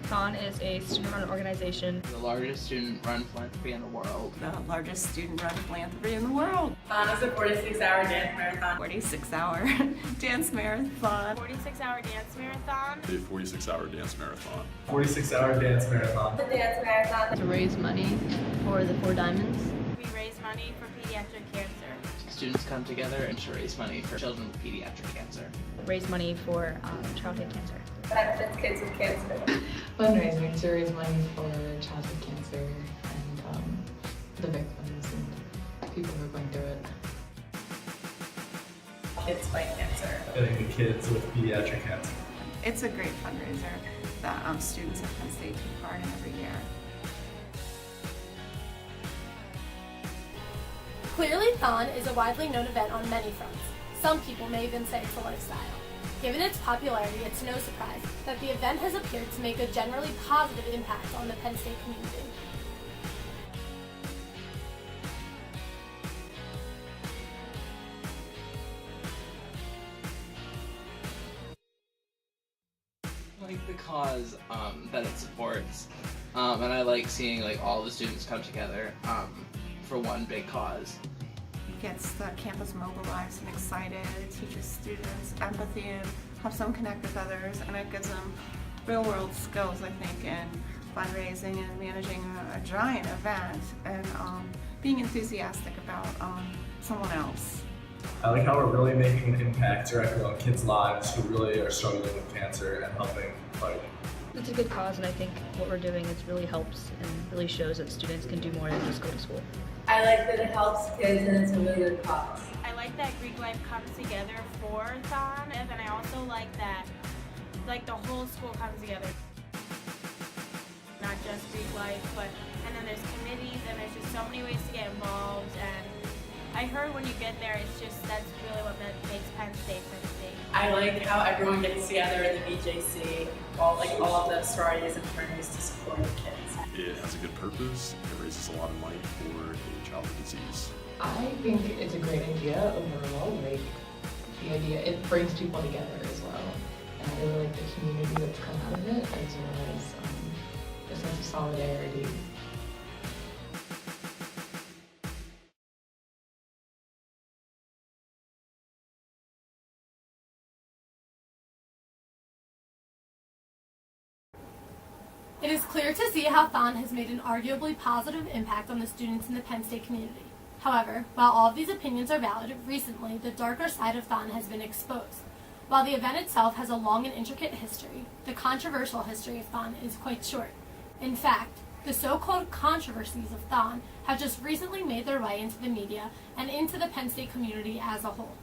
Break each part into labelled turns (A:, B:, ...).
A: THON is a student-run organization.
B: The largest student-run philanthropy in the world.
C: The largest student-run philanthropy in the world.
D: THON is a 46-hour dance marathon.
C: 46-hour dance marathon.
E: 46-hour dance marathon.
F: A 46-hour dance marathon.
G: 46-hour dance marathon.
D: The dance marathon.
A: To raise money for the Four Diamonds.
E: We raise money for pediatric cancer.
B: Students come together and to raise money for children with pediatric cancer.
A: Raise money for childhood cancer.
D: Benefits kids with cancer.
H: Fundraising to raise money for childhood cancer and the victims and people who are going through it.
D: Kids fight cancer.
G: Getting the kids with pediatric cancer.
C: It's a great fundraiser that students at Penn State take part in every year.
I: Clearly, THON is a widely known event on many fronts. Some people may even say it's a lifestyle. Given its popularity, it's no surprise that the event has appeared to make a generally positive impact on the Penn State community.
B: I like the cause that it supports, and I like seeing like all the students come together for one big cause.
C: It gets the campus mobilized and excited. It teaches students empathy and have some connect with others, and it gives them real-world skills, I think, in fundraising and managing a giant event and being enthusiastic about someone else.
G: I like how we're really making an impact directly on kids' lives who really are struggling with cancer and helping fight.
A: It's a good cause, and I think what we're doing is really helps and really shows that students can do more than just go to school.
D: I like that it helps kids and it's a really good cause.
E: I like that Greek life comes together for THON, and then I also like that the whole school comes together. Not just Greek life, and then there's committees and there's just so many ways to get involved, and I heard when you get there, that's really what makes Penn State Penn State.
D: I like how everyone gets together in the BJC, all of the sororities and fraternities to support the kids.
F: It has a good purpose. It raises a lot of money for a childhood disease.
H: I think it's a great idea overall. Like the idea, it brings people together as well, and I really like the community that's come out of it, as well as the sense of solidarity.
I: It is clear to see how THON has made an arguably positive impact on the students in the Penn State community. However, while all of these opinions are valid, recently the darker side of THON has been exposed. While the event itself has a long and intricate history, the controversial history of THON is quite short. In fact, the so-called controversies of THON have just recently made their way into the media and into the Penn State community as a whole.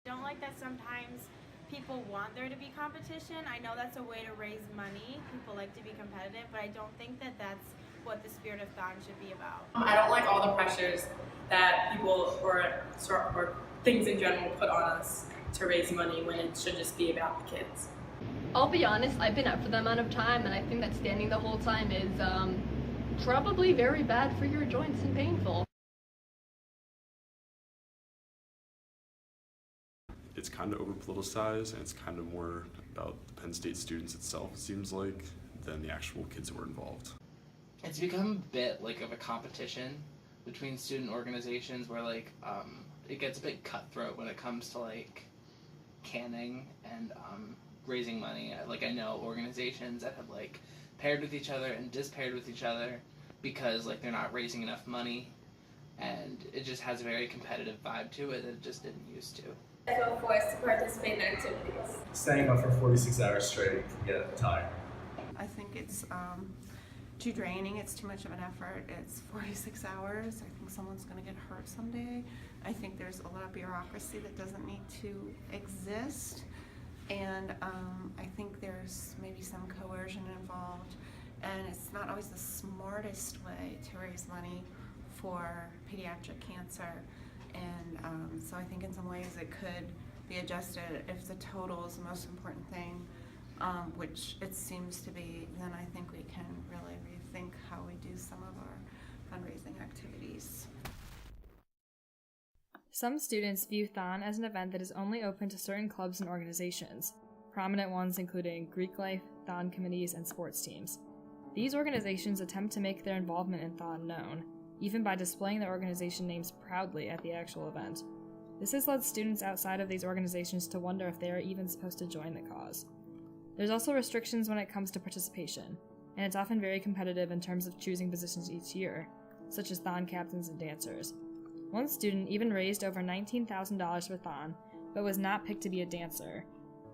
E: I don't like that sometimes people want there to be competition. I know that's a way to raise money. People like to be competitive, but I don't think that that's what the spirit of THON should be about.
D: I don't like all the pressures that people or things in general put on us to raise money when it should just be about the kids.
J: I'll be honest, I've been out for the amount of time, and I think that standing the whole time is probably very bad for your joints and painful.
F: It's kind of over-politicized, and it's kind of more about the Penn State students itself, it seems like, than the actual kids who were involved.
B: It's become a bit like of a competition between student organizations where it gets a bit cutthroat when it comes to canning and raising money. I know organizations that have paired with each other and dispaired with each other because they're not raising enough money, and it just has a very competitive vibe to it that it just didn't used to.
D: I feel forced to participate in activities.
G: Staying up for 46 hours straight can get tired.
C: I think it's too draining. It's too much of an effort. It's 46 hours. I think someone's going to get hurt someday. I think there's a lot of bureaucracy that doesn't need to exist. And I think there's maybe some coercion involved. And it's not always the smartest way to raise money for pediatric cancer. And so I think in some ways it could be adjusted if the total is the most important thing, which it seems to be. Then I think we can really rethink how we do some of our fundraising activities.
A: Some students view THON as an event that is only open to certain clubs and organizations. prominent ones including Greek life, THON committees, and sports teams. These organizations attempt to make their involvement in THON known, even by displaying their organization names proudly at the actual event. This has led students outside of these organizations to wonder if they are even supposed to join the cause. There's also restrictions when it comes to participation, and it's often very competitive in terms of choosing positions each year, such as THON captains and dancers. One student even raised over $19,000 for THON, but was not picked to be a dancer.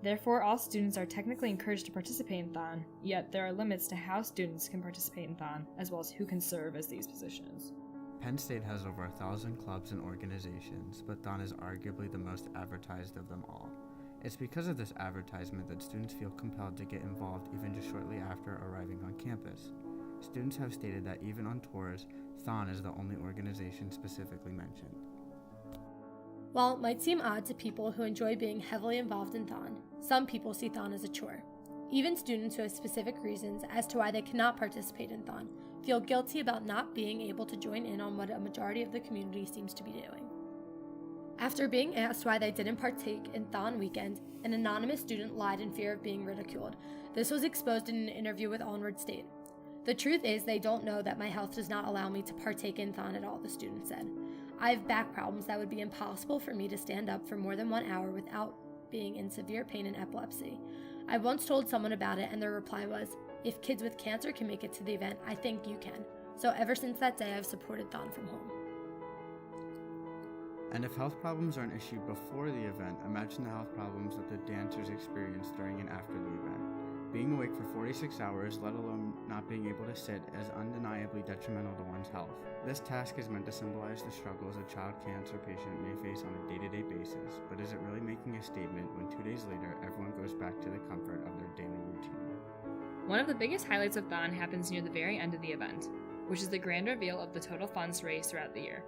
A: Therefore, all students are technically encouraged to participate in THON, yet there are limits to how students can participate in THON, as well as who can serve as these positions.
K: Penn State has over 1,000 clubs and organizations, but THON is arguably the most advertised of them all. It's because of this advertisement that students feel compelled to get involved even just shortly after arriving on campus. Students have stated that even on tours, THON is the only organization specifically mentioned.
I: While it might seem odd to people who enjoy being heavily involved in THON, some people see THON as a chore. Even students who have specific reasons as to why they cannot participate in THON feel guilty about not being able to join in on what a majority of the community seems to be doing. After being asked why they didn't partake in THON weekend, an anonymous student lied in fear of being ridiculed. This was exposed in an interview with Onward State. "The truth is they don't know that my health does not allow me to partake in THON at all," the student said. "I have back problems that would be impossible for me to stand up for more than 1 hour without being in severe pain and epilepsy. I once told someone about it and their reply was, 'If kids with cancer can make it to the event, I think you can.' So ever since that day, I've supported THON from home."
K: And if health problems are an issue before the event, imagine the health problems that the dancers experience during and after the event. Being awake for 46 hours, let alone not being able to sit, is undeniably detrimental to one's health. This task is meant to symbolize the struggles a child cancer patient may face on a day-to-day basis, but is it really making a statement when 2 days later everyone goes back to the comfort of their daily routine?
A: One of the biggest highlights of THON happens near the very end of the event, which is the grand reveal of the total funds raised throughout the year.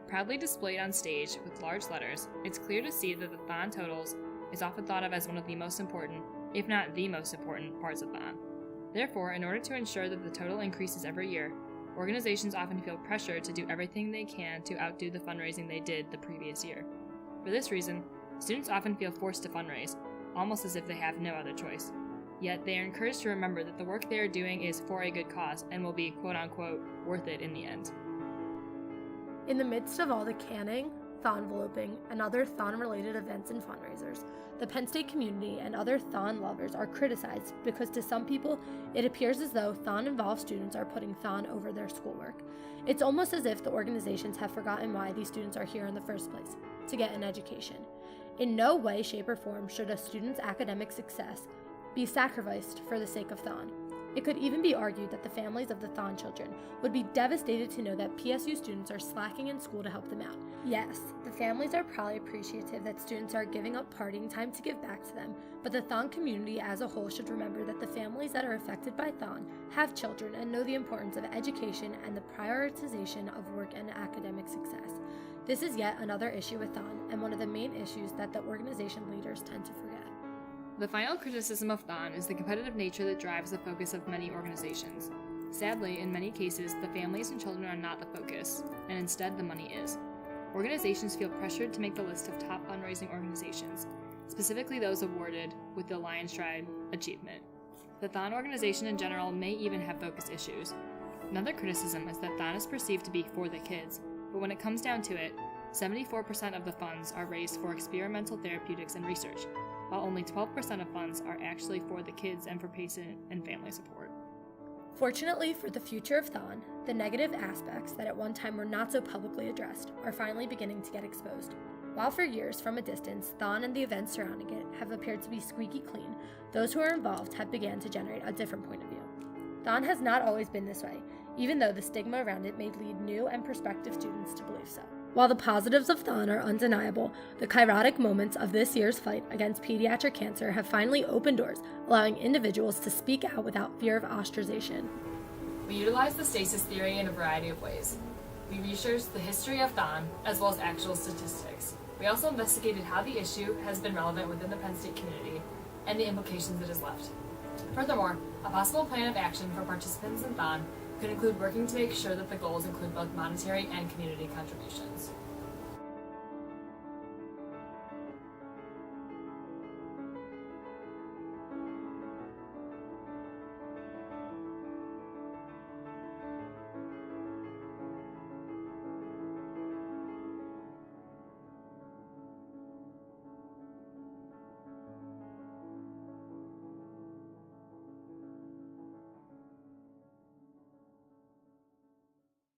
A: Proudly displayed on stage with large letters, it's clear to see that the THON totals is often thought of as one of the most important, if not the most important, parts of THON. Therefore, in order to ensure that the total increases every year, organizations often feel pressured to do everything they can to outdo the fundraising they did the previous year. For this reason, students often feel forced to fundraise, almost as if they have no other choice. Yet they are encouraged to remember that the work they are doing is for a good cause and will be quote-unquote worth it in the end.
I: In the midst of all the canning, THON-veloping, and other THON-related events and fundraisers, the Penn State community and other THON lovers are criticized because to some people, it appears as though THON-involved students are putting THON over their schoolwork. It's almost as if the organizations have forgotten why these students are here in the first place, to get an education. In no way, shape, or form should a student's academic success be sacrificed for the sake of THON. It could even be argued that the families of the THON children would be devastated to know that PSU students are slacking in school to help them out. Yes, the families are probably appreciative that students are giving up partying time to give back to them, but the THON community as a whole should remember that the families that are affected by THON have children and know the importance of education and the prioritization of work and academic success. This is yet another issue with THON and one of the main issues that the organization leaders tend to forget.
A: The final criticism of THON is the competitive nature that drives the focus of many organizations. Sadly, in many cases, the families and children are not the focus, and instead the money is. Organizations feel pressured to make the list of top fundraising organizations, specifically those awarded with the Lion Stride achievement. The THON organization in general may even have focus issues. Another criticism is that THON is perceived to be for the kids, but when it comes down to it, 74% of the funds are raised for experimental therapeutics and research, while only 12% of funds are actually for the kids and for patient and family support.
I: Fortunately for the future of THON, the negative aspects that at one time were not so publicly addressed are finally beginning to get exposed. While for years from a distance, THON and the events surrounding it have appeared to be squeaky clean, those who are involved have begun to generate a different point of view. THON has not always been this way, even though the stigma around it may lead new and prospective students to believe so. While the positives of THON are undeniable, the kairotic moments of this year's fight against pediatric cancer have finally opened doors, allowing individuals to speak out without fear of ostracization.
A: We utilize the stasis theory in a variety of ways. We researched the history of THON, as well as actual statistics. We also investigated how the issue has been relevant within the Penn State community, and the implications it has left. Furthermore, a possible plan of action for participants in THON could include working to make sure that the goals include both monetary and community contributions.